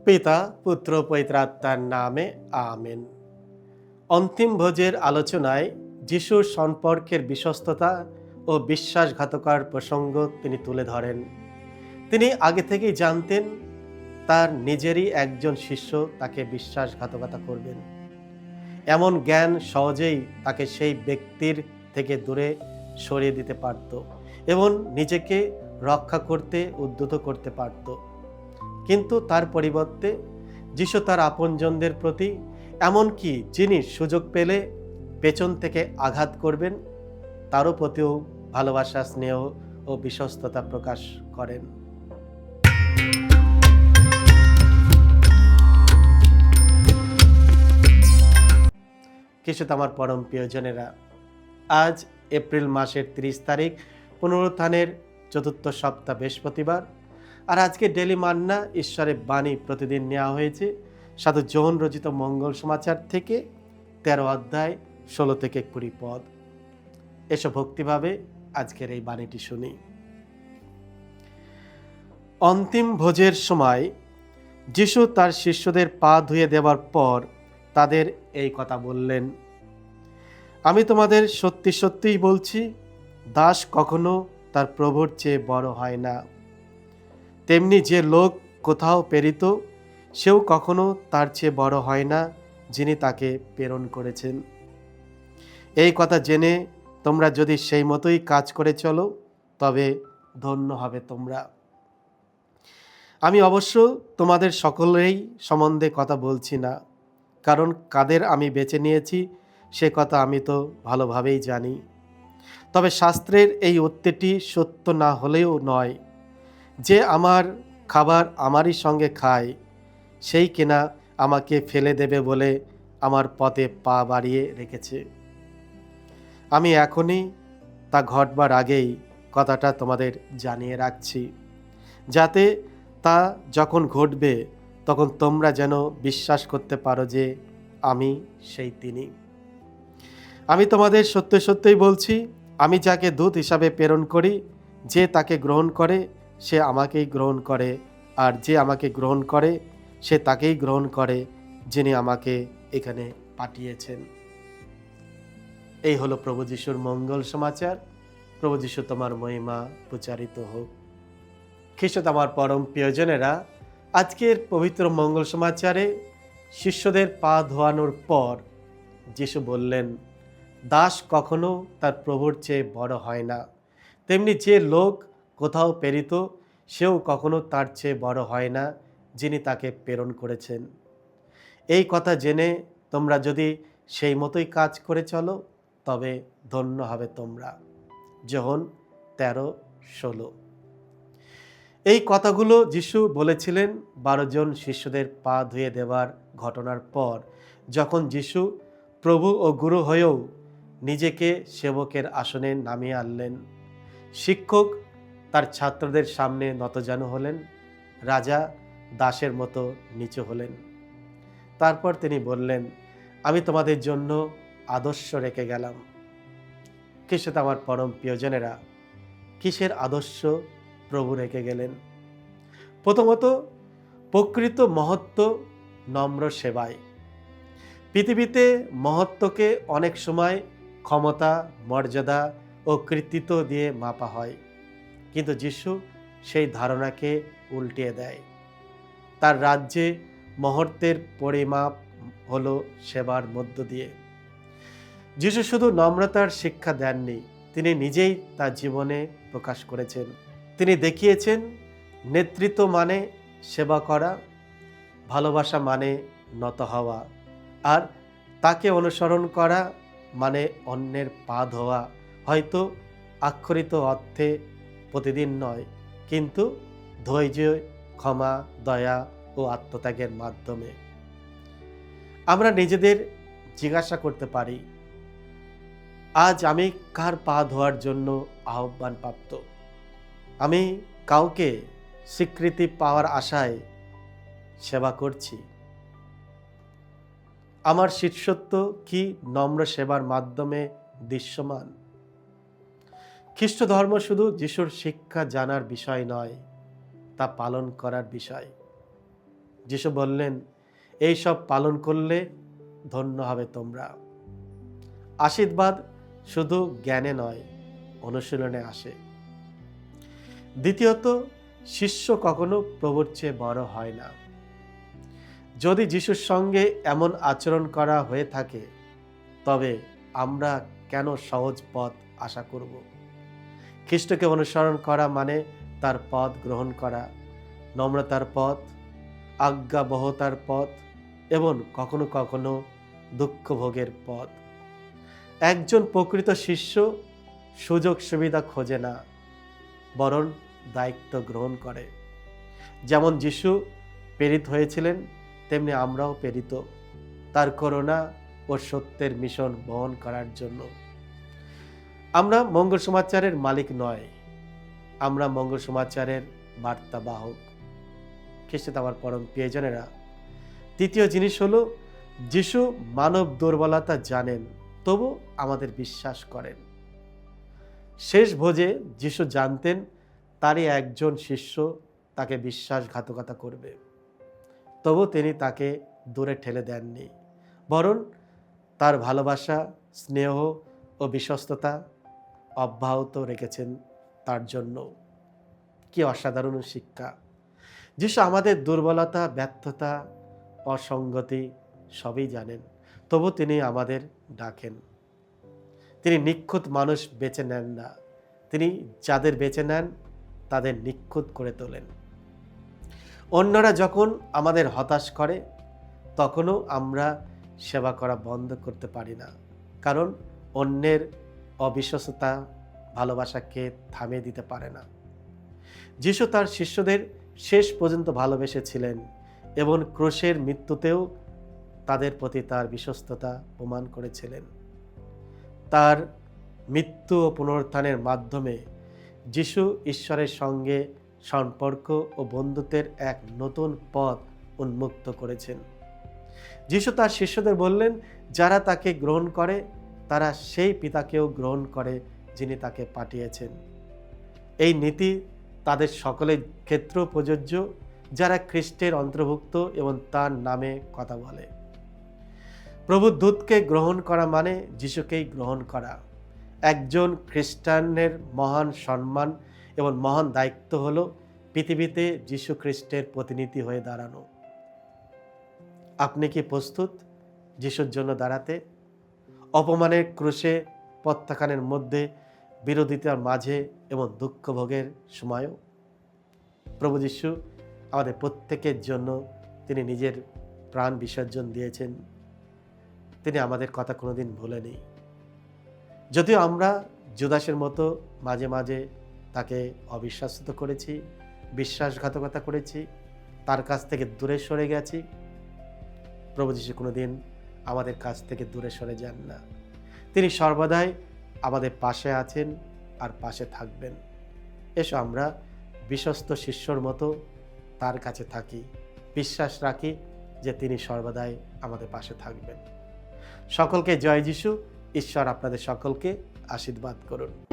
পিতা পুত্র পবিত্রাত্মার নামে আমেন। অন্তিম ভোজের আলোচনায় যিশুর সম্পর্কের বিশ্বস্ততা ও বিশ্বাসঘাতকতার প্রসঙ্গ তিনি তুলে ধরেন। তিনি আগে থেকেই জানতেন তার নিজেরই একজন শিষ্য তাকে বিশ্বাসঘাতকতা করবেন। এমন জ্ঞান সহজেই তাকে সেই ব্যক্তির থেকে দূরে সরিয়ে দিতে পারত এবং নিজেকে রক্ষা করতে উদ্যত করতে পারত। কিন্তু তার পরিবর্তে যিশু তার আপনজনদের প্রতি, এমনকি যিনি সুযোগ পেলে পেছন থেকে আঘাত করবেন, তারও প্রতিও ভালোবাসা, স্নেহ ও বিশ্বস্ততা প্রকাশ করেন। খ্রিস্টে আমার পরম প্রিয়জনেরা, আজ এপ্রিল মাসের 30 তারিখ, পুনরুত্থানের চতুর্থ সপ্তাহ, বৃহস্পতিবার। আর আজকে ডেলি মান্না ঈশ্বরের বাণী প্রতিদিন নেওয়া হয়েছে সাধু যোহন রচিত মঙ্গল সমাচার থেকে 13 অধ্যায় 16 থেকে 20 পদ। এসব ভক্তিভাবে আজকের এই বাণীটি শুনি। অন্তিম ভোজের সময় যিশু তার শিষ্যদের পা ধুয়ে দেওয়ার পর তাদের এই কথা বললেন, আমি তোমাদের সত্যি সত্যিই বলছি, দাস কখনো তার প্রভুর চেয়ে বড় হয় না। তেমনি যে লোক কোথাও প্রেরিত, সেও কখনো তার চেয়ে বড় হয় না যিনি তাকে প্রেরণ করেছেন। এই কথা জেনে তোমরা যদি সেই মতোই কাজ করে চলো, তবে ধন্য হবে তোমরা। আমি অবশ্য তোমাদের সকলেই সম্বন্ধে কথা বলছি না, কারণ কাদের আমি বেছে নিয়েছি সে কথা আমি তো ভালোভাবেই জানি। তবে শাস্ত্রের এই উক্তিটি সত্য না হলেও নয়, যে আমার খাবার আমারই সঙ্গে খায়, সেই কিনা আমাকে ফেলে দেবে বলে আমার পথে পা বাড়িয়ে রেখেছে। আমি এখনই তা ঘটবার আগেই কথাটা তোমাদের জানিয়ে রাখছি, যাতে তা যখন ঘটবে তখন তোমরা যেন বিশ্বাস করতে পারো যে আমি সেই তিনি। আমি তোমাদের সত্য সত্যই বলছি, আমি যাকে দূত হিসাবে প্রেরণ করি, যে তাকে গ্রহণ করে সে আমাকেই গ্রহণ করে, আর যে আমাকে গ্রহণ করে সে তাকেই গ্রহণ করে যিনি আমাকে এখানে পাঠিয়েছেন। এই হলো প্রভু যিশুর মঙ্গল সমাচার। প্রভু যিশু তোমার মহিমা প্রচারিত হোক। খ্রিস্ট আমার পরম প্রিয়জনেরা, আজকের পবিত্র মঙ্গল সমাচারে শিষ্যদের পা ধোয়ানোর পর যিশু বললেন, দাস কখনো তার প্রভুর চেয়ে বড় হয় না। তেমনি যে লোক কোথাও প্রেরিত, সেও কখনো তার চেয়ে বড় হয় না যিনি তাকে প্রেরণ করেছেন। এই কথা জেনে তোমরা যদি সেই মতোই কাজ করে চলো, তবে ধন্য হবে তোমরা। যোহন 13:16। এই কথাগুলো যিশু বলেছিলেন 12 জন শিষ্যদের পা ধুয়ে দেওয়ার ঘটনার পর, যখন যিশু প্রভু ও গুরু হয়েও নিজেকে সেবকের আসনে নামিয়ে আনলেন। শিক্ষক তার ছাত্রদের সামনে নতজানু হলেন, রাজা দাসের মতো নিচু হলেন। তারপর তিনি বললেন, আমি তোমাদের জন্য আদর্শ রেখে গেলাম। খ্রিস্ট আমার পরম প্রিয়জনেরা, কিসের আদর্শ প্রভু রেখে গেলেন? প্রথমত, প্রকৃত মহত্ব নম্র সেবায়। পৃথিবীতে মহত্বকে অনেক সময় ক্ষমতা, মর্যাদা ও কৃতিত্ব দিয়ে মাপা হয়, কিন্তু যিশু সেই ধারণাকে উল্টিয়ে দেয়। তার রাজ্যে মহত্বের পরিমাপ হলো সেবার মধ্য দিয়ে। যিশু শুধু নম্রতার শিক্ষা দেননি, তিনি নিজেই তার জীবনে প্রকাশ করেছেন। তিনি দেখিয়েছেন নেতৃত্ব মানে সেবা করা, ভালোবাসা মানে নত হওয়া, আর তাকে অনুসরণ করা মানে অন্যের পা ধোয়া। হয়তো আক্ষরিত অর্থে প্রতিদিন নয়, কিন্তু ধৈর্য, ক্ষমা, দয়া ও আত্মত্যাগের মাধ্যমে। আমরা নিজেদের জিজ্ঞাসা করতে পারি, আজ আমি কার পা ধোয়ার জন্য আহ্বান প্রাপ্ত? আমি কাউকে স্বীকৃতি পাওয়ার আশায় সেবা করছি? আমার শিষ্যত্ব কি নম্র সেবার মাধ্যমে দৃশ্যমান? খ্রিস্ট ধর্ম শুধু যিশুর শিক্ষা জানার বিষয় নয়, তা পালন করার বিষয়। যিশু বললেন, এই সব পালন করলে ধন্য হবে তোমরা। আশীর্বাদ শুধু জ্ঞানে নয়, অনুশীলনে আসে। দ্বিতীয়ত, শিষ্য কখনো প্রভুর চেয়ে বড় হয় না। যদি যিশুর সঙ্গে এমন আচরণ করা হয়ে থাকে, তবে আমরা কেন সহজ পথ আশা করব? খ্রিস্টকে অনুসরণ করা মানে তার পথ গ্রহণ করা, নম্রতার পথ, আজ্ঞাবহতার পথ এবং কখনো কখনো দুঃখ ভোগের পথ। একজন প্রকৃত শিষ্য সুযোগ সুবিধা খোঁজে না, বরং দায়িত্ব গ্রহণ করে। যেমন যিশু প্রেরিত হয়েছিলেন, তেমনি আমরাও প্রেরিত তার করুণা ও সত্যের মিশন বহন করার জন্য। আমরা মঙ্গল সমাচারের মালিক নয়, আমরা মঙ্গল সমাচারের বার্তাবাহক। খ্রিস্টে আমার পরম প্রিয়জনেরা, তৃতীয় জিনিস হলো, যিশু মানব দুর্বলতা জানেন, তবু আমাদের বিশ্বাস করেন। শেষ ভোজে যিশু জানতেন তারই একজন শিষ্য তাকে বিশ্বাসঘাতকতা করবে, তবু তিনি তাকে দূরে ঠেলে দেননি, বরং তার ভালোবাসা, স্নেহ ও বিশ্বস্ততা অব্যাহত রেখেছেন তার জন্য। কি অসাধারণ শিক্ষা! যিশু আমাদের দুর্বলতা, ব্যর্থতা, অসঙ্গতি সবই জানেন, তবু তিনি আমাদের ডাকেন। তিনি নিখুঁত মানুষ বেছে নেন না, তিনি যাদের বেছে নেন তাদের নিখুঁত করে তোলেন। অন্যরা যখন আমাদের হতাশ করে, তখনও আমরা সেবা করা বন্ধ করতে পারি না, কারণ অন্যের অবিশ্বস্ততা ভালোবাসাকে থামিয়ে দিতে পারে না। যিশু তার শিষ্যদের শেষ পর্যন্ত ভালোবেসেছিলেন এবং ক্রুশের মৃত্যুতেও তাদের প্রতি তার বিশ্বস্ততা প্রমাণ করেছিলেন। তার মৃত্যু ও পুনরুত্থানের মাধ্যমে যিশু ঈশ্বরের সঙ্গে সম্পর্ক ও বন্ধুত্বের এক নতুন পথ উন্মুক্ত করেছেন। যিশু তার শিষ্যদের বললেন, যারা তাকে গ্রহণ করে তারা সেই পিতাকেও গ্রহণ করে যিনি তাকে পাঠিয়েছেন। এই নীতি তাদের সকলের ক্ষেত্রেও প্রযোজ্য, যারা খ্রিস্টের অন্তর্ভুক্ত এবং তার নামে কথা বলে। প্রভুর দূতকে গ্রহণ করা মানে যিশুকেই গ্রহণ করা। একজন খ্রিস্টানের মহান সম্মান এবং মহান দায়িত্ব হলো পৃথিবীতে যিশু খ্রিস্টের প্রতিনিধি হয়ে দাঁড়ানো। আপনি কি প্রস্তুত যিশুর জন্য দাঁড়াতে? অপমানের ক্রুশে প্রত্যাখ্যানের মধ্যে, বিরোধিতার মাঝে এবং দুঃখ ভোগের সময়ও? প্রভু যিশু আমাদের প্রত্যেকের জন্য তিনি নিজের প্রাণ বিসর্জন দিয়েছেন। তিনি আমাদের কথা কোনোদিন ভুলেনি। যদিও আমরা জুদাসের মতো মাঝে মাঝে তাকে অবিশ্বাসিত করেছি, বিশ্বাসঘাতকতা করেছি, তার কাছ থেকে দূরে সরে গেছি, প্রভু যিশু কোনোদিন আমাদের কাছ থেকে দূরে সরে যান না। তিনি সর্বদাই আমাদের পাশে আছেন আর পাশে থাকবেন। এসো আমরা বিশ্বস্ত শিষ্যর মতো তার কাছে থাকি, বিশ্বাস রাখি যে তিনি সর্বদাই আমাদের পাশে থাকবেন। সকলকে জয় যিশু। ঈশ্বর আপনাদের সকলকে আশীর্বাদ করুন।